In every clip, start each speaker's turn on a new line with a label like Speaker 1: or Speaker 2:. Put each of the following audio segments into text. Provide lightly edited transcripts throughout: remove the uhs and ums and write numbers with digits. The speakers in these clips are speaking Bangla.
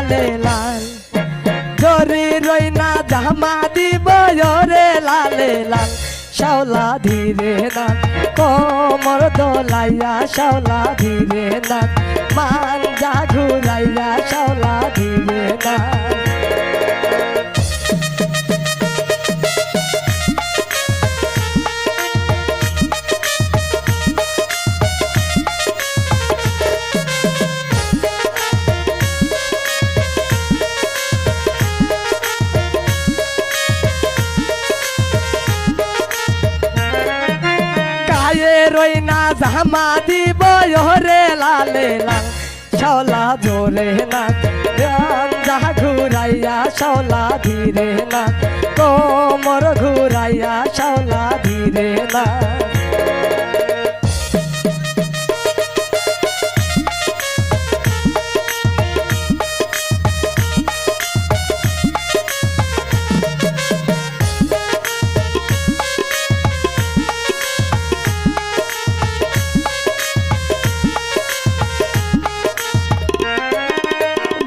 Speaker 1: লালে লাল জরি রইনা জামা দিব রে লালে লাল শাওলা ধীরে না কোমর দোলাইয়া শাওলা ধীরে না মান যা ঘুরাইয়া শাওলা ধীরে না রইনা জামা দিব রে লালে লাল শাওলা জোরে না যা ঘুরাইয়া শাওলা ধীরে না কোমর ঘুরাইয়া শাওলা ধীরে না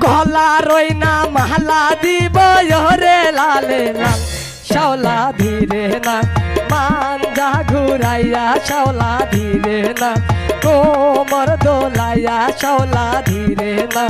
Speaker 1: গলা রইনা মালা দিব রে লালে লাল শাওলা ধীরে না মান যা ঘুরাইয়া শাওলা ধীরে না কোমর দোলাইয়া শাওলা ধীরে না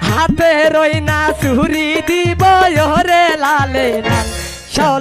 Speaker 1: হাতে রইনা সুরি দিব রে লালে লাল শাওলা